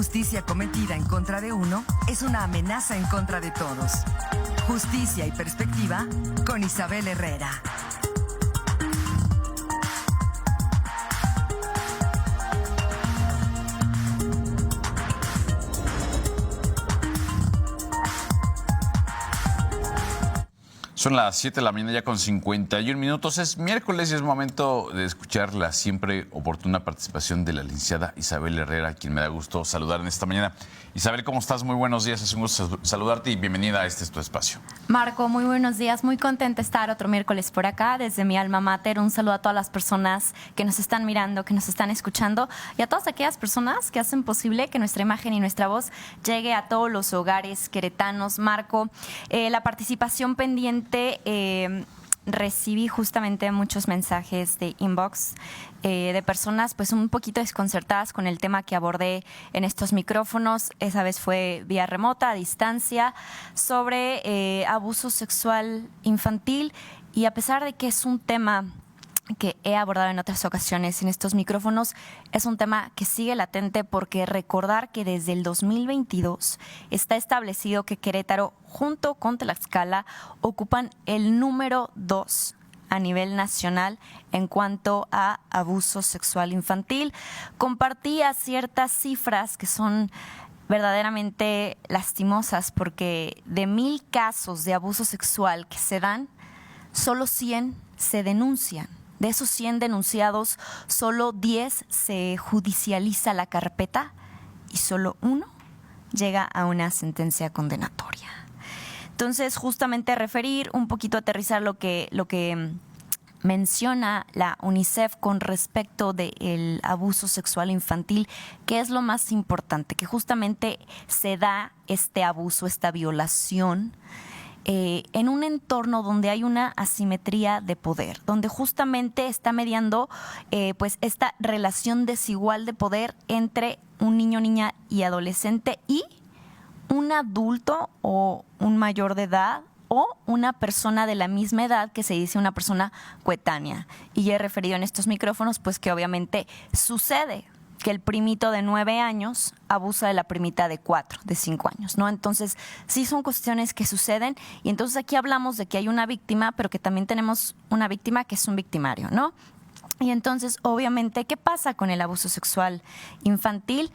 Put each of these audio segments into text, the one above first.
injusticia cometida en contra de uno es una amenaza en contra de todos. Justicia y perspectiva con Isabel Herrera. Son las 7 de la mañana ya con 51 minutos. Es miércoles y es momento de escuchar la siempre oportuna participación de la licenciada Isabel Herrera, a quien me da gusto saludar en esta mañana. Isabel, ¿cómo estás? Muy buenos días. Es un gusto saludarte y bienvenida a este es tu espacio. Marco, muy buenos días. Muy contenta de estar otro miércoles por acá desde mi alma mater. Un saludo a todas las personas que nos están mirando, que nos están escuchando y a todas aquellas personas que hacen posible que nuestra imagen y nuestra voz llegue a todos los hogares queretanos. Marco, la participación pendiente. Recibí justamente muchos mensajes de inbox de personas pues un poquito desconcertadas con el tema que abordé en estos micrófonos. Esa vez fue vía remota, a distancia, sobre abuso sexual infantil, y a pesar de que es un tema que he abordado en otras ocasiones en estos micrófonos, es un tema que sigue latente, porque recordar que desde el 2022 está establecido que Querétaro junto con Tlaxcala ocupan el número 2 a nivel nacional en cuanto a abuso sexual infantil. Compartía ciertas cifras que son verdaderamente lastimosas, porque de 1,000 casos de abuso sexual que se dan, solo 100 se denuncian. De esos 100 denunciados, solo 10 se judicializa la carpeta y solo 1 llega a una sentencia condenatoria. Entonces, justamente referir, un poquito aterrizar lo que menciona la UNICEF con respecto del abuso sexual infantil, que es lo más importante, que justamente se da este abuso, esta violación, en un entorno donde hay una asimetría de poder, donde justamente está mediando pues esta relación desigual de poder entre un niño, niña y adolescente y un adulto o un mayor de edad o una persona de la misma edad que se dice una persona coetánea. Y ya he referido en estos micrófonos pues que obviamente sucede que el primito de 9 años abusa de la primita de 4, de 5 años, ¿no? Entonces, sí son cuestiones que suceden, y entonces aquí hablamos de que hay una víctima, pero que también tenemos una víctima que es un victimario, ¿no? Y entonces, obviamente, ¿qué pasa con el abuso sexual infantil?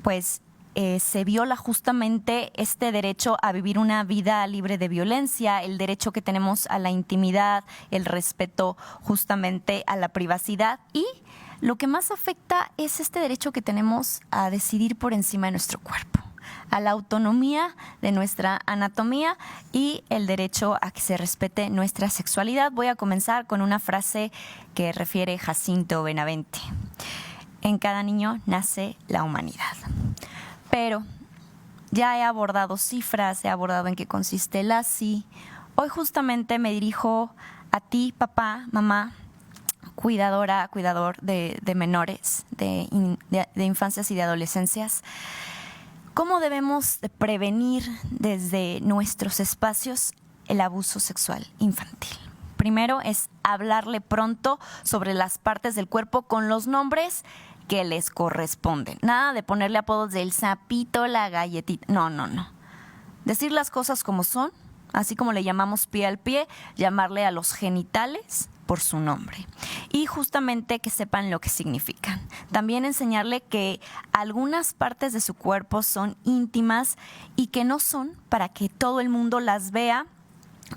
Pues se viola justamente este derecho a vivir una vida libre de violencia, el derecho que tenemos a la intimidad, el respeto justamente a la privacidad, y lo que más afecta es este derecho que tenemos a decidir por encima de nuestro cuerpo, a la autonomía de nuestra anatomía y el derecho a que se respete nuestra sexualidad. Voy a comenzar con una frase que refiere Jacinto Benavente: en cada niño nace la humanidad. Pero ya he abordado cifras, he abordado en qué consiste el ASI. Hoy justamente me dirijo a ti, papá, mamá, cuidadora, cuidador de menores, de infancias y de adolescencias. ¿Cómo debemos de prevenir desde nuestros espacios el abuso sexual infantil? Primero es hablarle pronto sobre las partes del cuerpo con los nombres que les corresponden. Nada de ponerle apodos del sapito, la galletita. No. Decir las cosas como son, así como le llamamos pie al pie, llamarle a los genitales por su nombre. Y justamente que sepan lo que significan. También enseñarle que algunas partes de su cuerpo son íntimas y que no son para que todo el mundo las vea,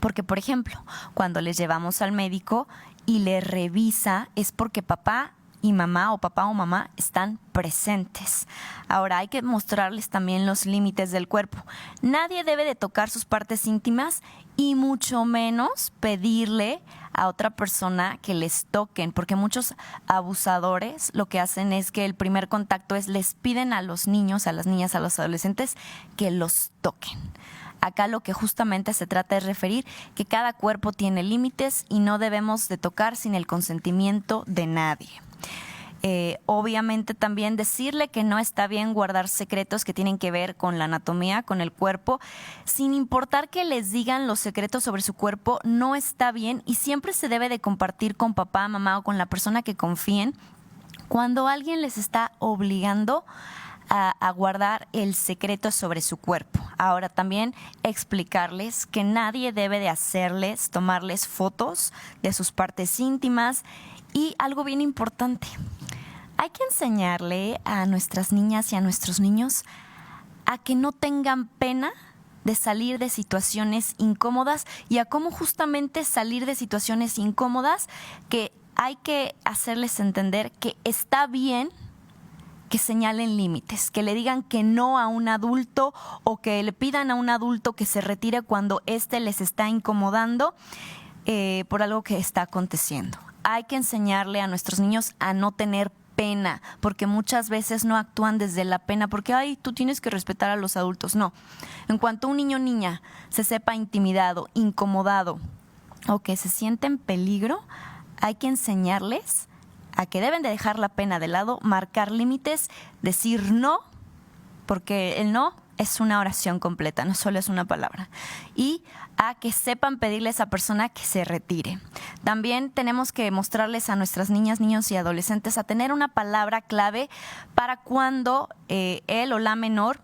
porque, por ejemplo, cuando les llevamos al médico y le revisa, es porque papá y mamá o papá o mamá están presentes. Ahora hay que mostrarles también los límites del cuerpo. Nadie debe de tocar sus partes íntimas y mucho menos pedirle a otra persona que les toquen, porque muchos abusadores lo que hacen es que el primer contacto es les piden a los niños, a las niñas, a los adolescentes que los toquen. Acá lo que justamente se trata es referir que cada cuerpo tiene límites y no debemos de tocar sin el consentimiento de nadie. Obviamente también decirle que no está bien guardar secretos que tienen que ver con la anatomía, con el cuerpo, sin importar que les digan los secretos sobre su cuerpo, no está bien, y siempre se debe de compartir con papá, mamá o con la persona que confíen cuando alguien les está obligando a guardar el secreto sobre su cuerpo. Ahora también explicarles que nadie debe de tomarles fotos de sus partes íntimas. Y algo bien importante, hay que enseñarle a nuestras niñas y a nuestros niños a que no tengan pena de salir de situaciones incómodas y a cómo justamente salir de situaciones incómodas, que hay que hacerles entender que está bien que señalen límites, que le digan que no a un adulto o que le pidan a un adulto que se retire cuando éste les está incomodando por algo que está aconteciendo. Hay que enseñarle a nuestros niños a no tener pena, porque muchas veces no actúan desde la pena, porque ay, tú tienes que respetar a los adultos. No, en cuanto un niño o niña se sepa intimidado, incomodado o que se siente en peligro, hay que enseñarles a que deben de dejar la pena de lado, marcar límites, decir no, porque el no es una oración completa, no solo es una palabra. Y a que sepan pedirle a esa persona que se retire. También tenemos que mostrarles a nuestras niñas, niños y adolescentes a tener una palabra clave para cuando él o la menor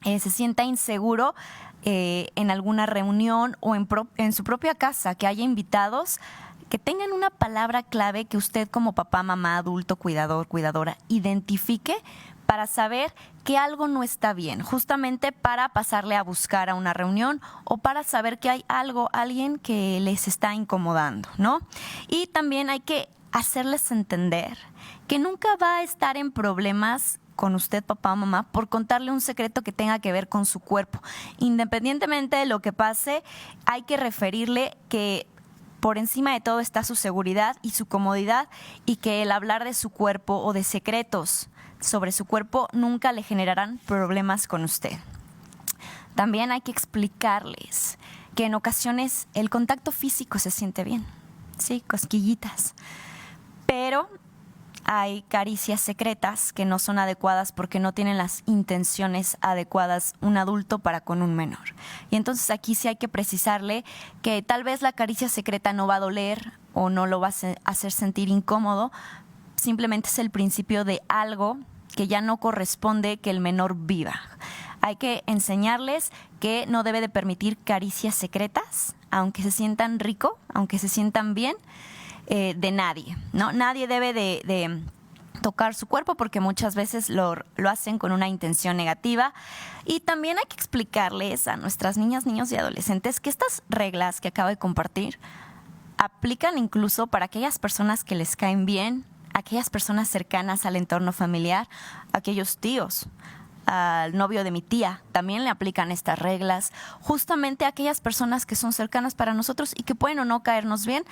se sienta inseguro en alguna reunión o en su propia casa, que haya invitados, que tengan una palabra clave que usted como papá, mamá, adulto, cuidador, cuidadora, identifique para saber que algo no está bien, justamente para pasarle a buscar a una reunión o para saber que hay alguien que les está incomodando, ¿no? Y también hay que hacerles entender que nunca va a estar en problemas con usted, papá o mamá, por contarle un secreto que tenga que ver con su cuerpo. Independientemente de lo que pase, hay que referirle que por encima de todo está su seguridad y su comodidad, y que el hablar de su cuerpo o de secretos sobre su cuerpo nunca le generarán problemas con usted. También hay que explicarles que en ocasiones el contacto físico se siente bien, sí, cosquillitas, pero hay caricias secretas que no son adecuadas porque no tienen las intenciones adecuadas un adulto para con un menor. Y entonces aquí sí hay que precisarle que tal vez la caricia secreta no va a doler o no lo va a hacer sentir incómodo, simplemente es el principio de algo que ya no corresponde que el menor viva. Hay que enseñarles que no debe de permitir caricias secretas, aunque se sientan rico, aunque se sientan bien, de nadie, ¿no? Nadie debe de tocar su cuerpo porque muchas veces lo hacen con una intención negativa. Y también hay que explicarles a nuestras niñas, niños y adolescentes que estas reglas que acabo de compartir aplican incluso para aquellas personas que les caen bien, aquellas personas cercanas al entorno familiar, aquellos tíos, al novio de mi tía, también le aplican estas reglas, justamente a aquellas personas que son cercanas para nosotros y que pueden o no caernos bien.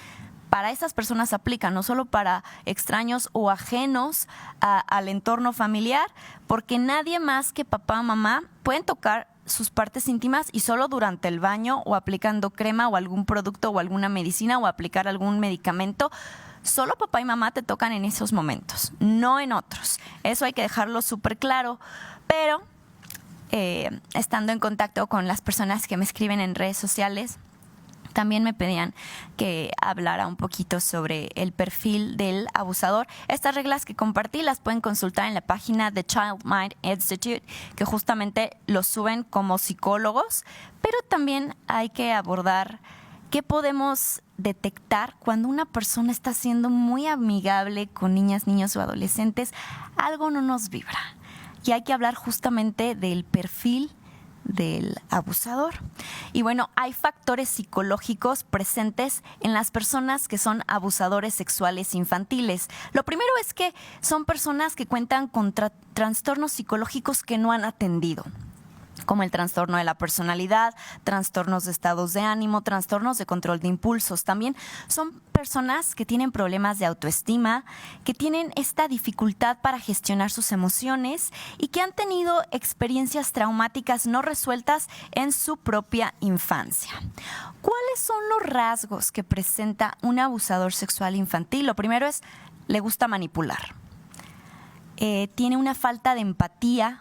Para esas personas aplican, no solo para extraños o ajenos al entorno familiar, porque nadie más que papá o mamá pueden tocar sus partes íntimas y solo durante el baño o aplicando crema o algún producto o alguna medicina o aplicar algún medicamento. Solo papá y mamá te tocan en esos momentos, no en otros. Eso hay que dejarlo súper claro, pero estando en contacto con las personas que me escriben en redes sociales, también me pedían que hablara un poquito sobre el perfil del abusador. Estas reglas que compartí las pueden consultar en la página de Child Mind Institute, que justamente lo suben como psicólogos, pero también hay que abordar qué podemos detectar cuando una persona está siendo muy amigable con niñas, niños o adolescentes. Algo no nos vibra y hay que hablar justamente del perfil del abusador. Y bueno, hay factores psicológicos presentes en las personas que son abusadores sexuales infantiles. Lo primero es que son personas que cuentan con trastornos psicológicos que no han atendido, como el trastorno de la personalidad, trastornos de estados de ánimo, trastornos de control de impulsos. También son personas que tienen problemas de autoestima, que tienen esta dificultad para gestionar sus emociones y que han tenido experiencias traumáticas no resueltas en su propia infancia. ¿Cuáles son los rasgos que presenta un abusador sexual infantil? Lo primero es, le gusta manipular. Tiene una falta de empatía,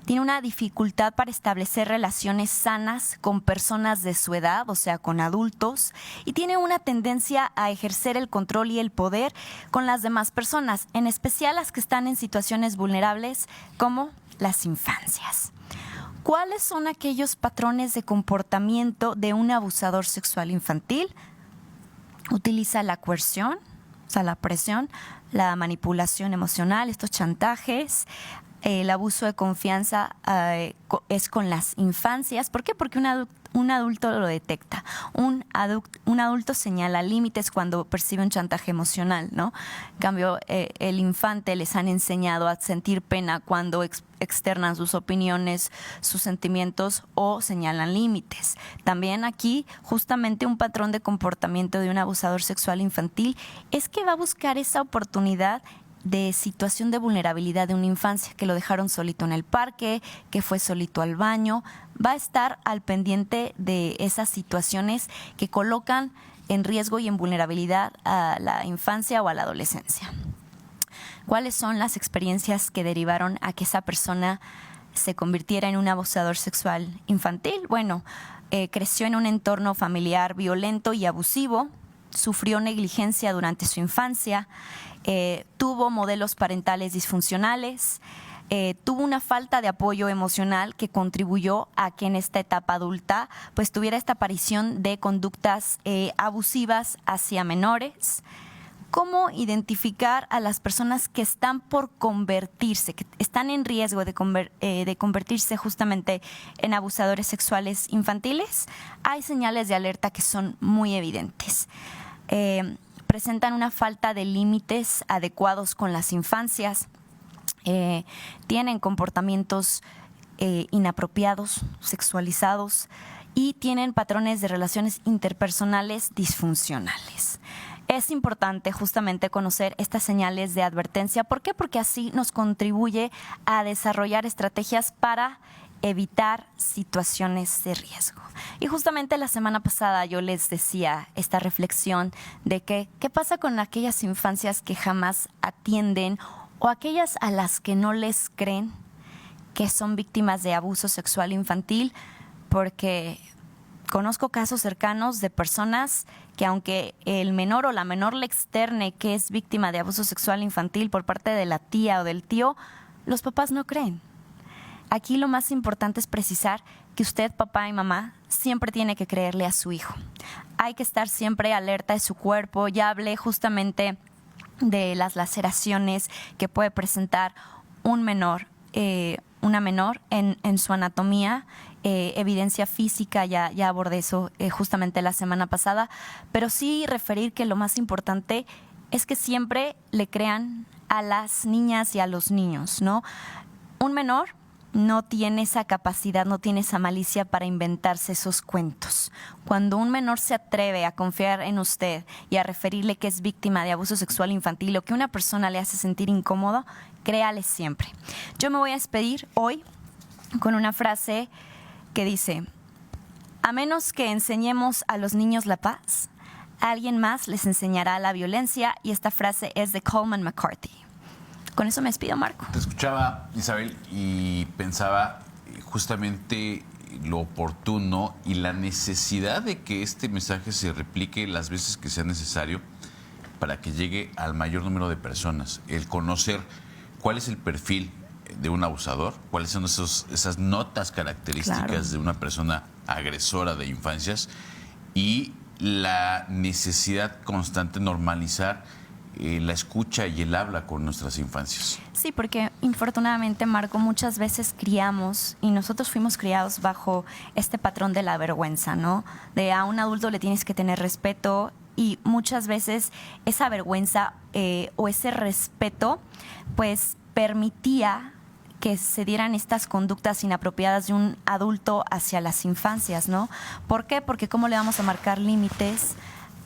tiene una dificultad para establecer relaciones sanas con personas de su edad, o sea, con adultos, y tiene una tendencia a ejercer el control y el poder con las demás personas, en especial las que están en situaciones vulnerables, como las infancias. ¿Cuáles son aquellos patrones de comportamiento de un abusador sexual infantil? Utiliza la coerción, o sea, la presión, la manipulación emocional, estos chantajes. El abuso de confianza es con las infancias. ¿Por qué? Porque un adulto lo detecta. Un adulto señala límites cuando percibe un chantaje emocional, ¿no? En cambio, el infante les han enseñado a sentir pena cuando externan sus opiniones, sus sentimientos o señalan límites. También aquí, justamente un patrón de comportamiento de un abusador sexual infantil es que va a buscar esa oportunidad de situación de vulnerabilidad de una infancia, que lo dejaron solito en el parque, que fue solito al baño. Va a estar al pendiente de esas situaciones que colocan en riesgo y en vulnerabilidad a la infancia o a la adolescencia. ¿Cuáles son las experiencias que derivaron a que esa persona se convirtiera en un abusador sexual infantil? Bueno, creció en un entorno familiar violento y abusivo, sufrió negligencia durante su infancia, tuvo modelos parentales disfuncionales, tuvo una falta de apoyo emocional que contribuyó a que en esta etapa adulta pues tuviera esta aparición de conductas abusivas hacia menores. ¿Cómo identificar a las personas que están por convertirse, que están en riesgo de convertirse justamente en abusadores sexuales infantiles? Hay señales de alerta que son muy evidentes. Presentan una falta de límites adecuados con las infancias, tienen comportamientos inapropiados, sexualizados y tienen patrones de relaciones interpersonales disfuncionales. Es importante justamente conocer estas señales de advertencia. ¿Por qué? Porque así nos contribuye a desarrollar estrategias para evitar situaciones de riesgo. Y justamente la semana pasada yo les decía esta reflexión de que qué pasa con aquellas infancias que jamás atienden o aquellas a las que no les creen que son víctimas de abuso sexual infantil, porque conozco casos cercanos de personas que aunque el menor o la menor le externe que es víctima de abuso sexual infantil por parte de la tía o del tío, los papás no creen. Aquí lo más importante es precisar que usted, papá y mamá, siempre tiene que creerle a su hijo. Hay que estar siempre alerta de su cuerpo. Ya hablé justamente de las laceraciones que puede presentar un menor, una menor en su anatomía, evidencia física, ya abordé eso justamente la semana pasada, pero sí referir que lo más importante es que siempre le crean a las niñas y a los niños, ¿no? Un menor no tiene esa capacidad, no tiene esa malicia para inventarse esos cuentos. Cuando un menor se atreve a confiar en usted y a referirle que es víctima de abuso sexual infantil o que una persona le hace sentir incómodo, créale siempre. Yo me voy a despedir hoy con una frase que dice: a menos que enseñemos a los niños la paz, alguien más les enseñará la violencia. Y esta frase es de Coleman McCarthy. Con eso me despido, Marco. Te escuchaba, Isabel, y pensaba justamente lo oportuno y la necesidad de que este mensaje se replique las veces que sea necesario para que llegue al mayor número de personas. El conocer cuál es el perfil de un abusador, cuáles son esas notas características de una persona agresora de infancias y la necesidad constante de normalizar la escucha y el habla con nuestras infancias. Sí, porque infortunadamente, Marco, muchas veces criamos y nosotros fuimos criados bajo este patrón de la vergüenza, ¿no? De a un adulto le tienes que tener respeto y muchas veces esa vergüenza o ese respeto pues permitía que se dieran estas conductas inapropiadas de un adulto hacia las infancias, ¿no? ¿Por qué? Porque ¿cómo le vamos a marcar límites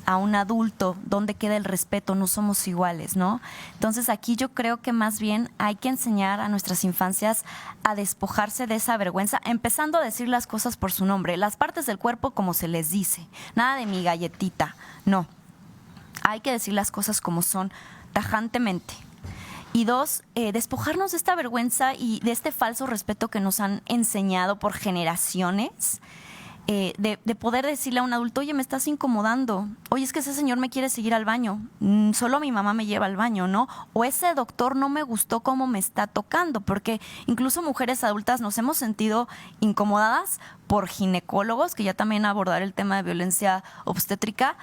a un adulto? ¿Dónde queda el respeto? No somos iguales, ¿no? Entonces aquí yo creo que más bien hay que enseñar a nuestras infancias a despojarse de esa vergüenza, empezando a decir las cosas por su nombre, las partes del cuerpo como se les dice, nada de mi galletita, no. Hay que decir las cosas como son, tajantemente. Y dos, despojarnos de esta vergüenza y de este falso respeto que nos han enseñado por generaciones. de poder decirle a un adulto, oye, me estás incomodando, oye, es que ese señor me quiere seguir al baño, solo mi mamá me lleva al baño, ¿no? O ese doctor no me gustó cómo me está tocando, porque incluso mujeres adultas nos hemos sentido incomodadas por ginecólogos, que ya también abordar el tema de violencia obstétrica,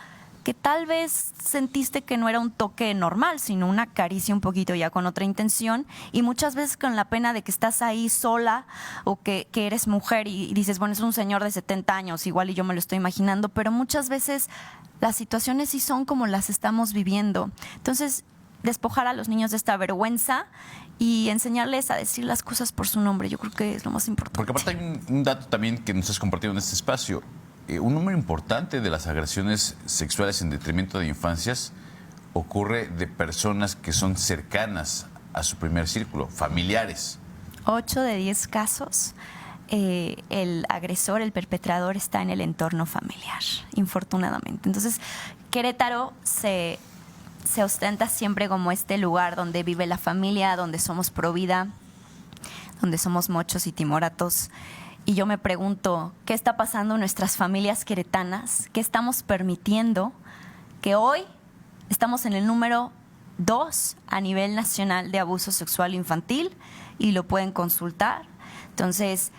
que tal vez sentiste que no era un toque normal, sino una caricia un poquito ya con otra intención, y muchas veces con la pena de que estás ahí sola o que eres mujer y dices, bueno, es un señor de 70 años, igual y yo me lo estoy imaginando, pero muchas veces las situaciones sí son como las estamos viviendo. Entonces, despojar a los niños de esta vergüenza y enseñarles a decir las cosas por su nombre, yo creo que es lo más importante. Porque aparte hay un dato también que nos has compartido en este espacio. Un número importante de las agresiones sexuales en detrimento de infancias ocurre de personas que son cercanas a su primer círculo, familiares. 8 de 10 casos, el agresor, el perpetrador está en el entorno familiar, infortunadamente. Entonces, Querétaro se ostenta siempre como este lugar donde vive la familia, donde somos pro vida, donde somos mochos y timoratos. Y yo me pregunto, ¿qué está pasando en nuestras familias queretanas? ¿Qué estamos permitiendo? Que hoy estamos en el número 2 a nivel nacional de abuso sexual infantil y lo pueden consultar. Entonces,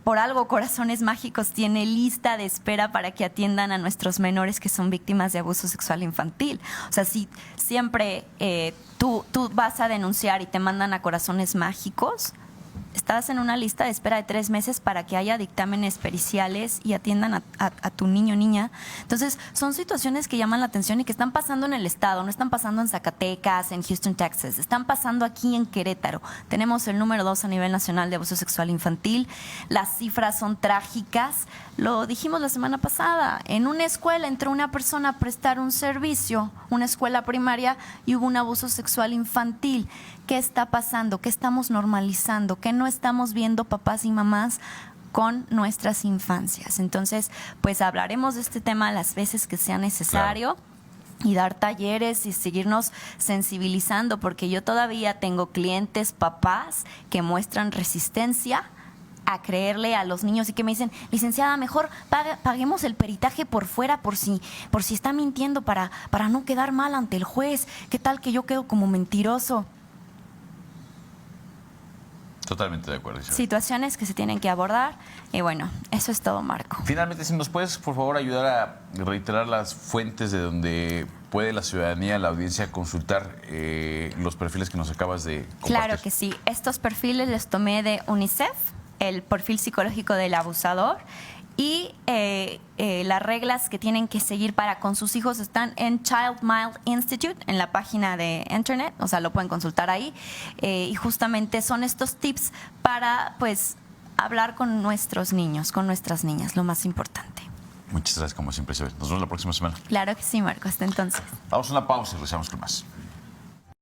por algo Corazones Mágicos tiene lista de espera para que atiendan a nuestros menores que son víctimas de abuso sexual infantil. O sea, si siempre tú vas a denunciar y te mandan a Corazones Mágicos, estás en una lista de espera de 3 meses para que haya dictámenes periciales y atiendan a tu niño o niña. Entonces, son situaciones que llaman la atención y que están pasando en el estado, no están pasando en Zacatecas, en Houston, Texas, están pasando aquí en Querétaro. Tenemos el número 2 a nivel nacional de abuso sexual infantil. Las cifras son trágicas. Lo dijimos la semana pasada. En una escuela entró una persona a prestar un servicio, una escuela primaria, y hubo un abuso sexual infantil. ¿Qué está pasando? ¿Qué estamos normalizando? ¿Qué no estamos viendo papás y mamás con nuestras infancias? Entonces, pues hablaremos de este tema las veces que sea necesario. Claro. Y dar talleres y seguirnos sensibilizando, porque yo todavía tengo clientes, papás, que muestran resistencia a creerle a los niños y que me dicen, licenciada, mejor paguemos el peritaje por fuera por si está mintiendo para no quedar mal ante el juez. ¿Qué tal que yo quedo como mentiroso? Totalmente de acuerdo, Isabel. Situaciones que se tienen que abordar y bueno, eso es todo, Marco. Finalmente, si nos puedes, por favor, ayudar a reiterar las fuentes de donde puede la ciudadanía, la audiencia, consultar los perfiles que nos acabas de compartir. Claro que sí. Estos perfiles los tomé de UNICEF, el perfil psicológico del abusador, y las reglas que tienen que seguir para con sus hijos están en Child Mind Institute, en la página de internet, o sea, lo pueden consultar ahí. Y justamente son estos tips para, pues, hablar con nuestros niños, con nuestras niñas, lo más importante. Muchas gracias, como siempre, Isabel. Nos vemos la próxima semana. Claro que sí, Marco. Hasta entonces. Vamos a una pausa y regresamos con más.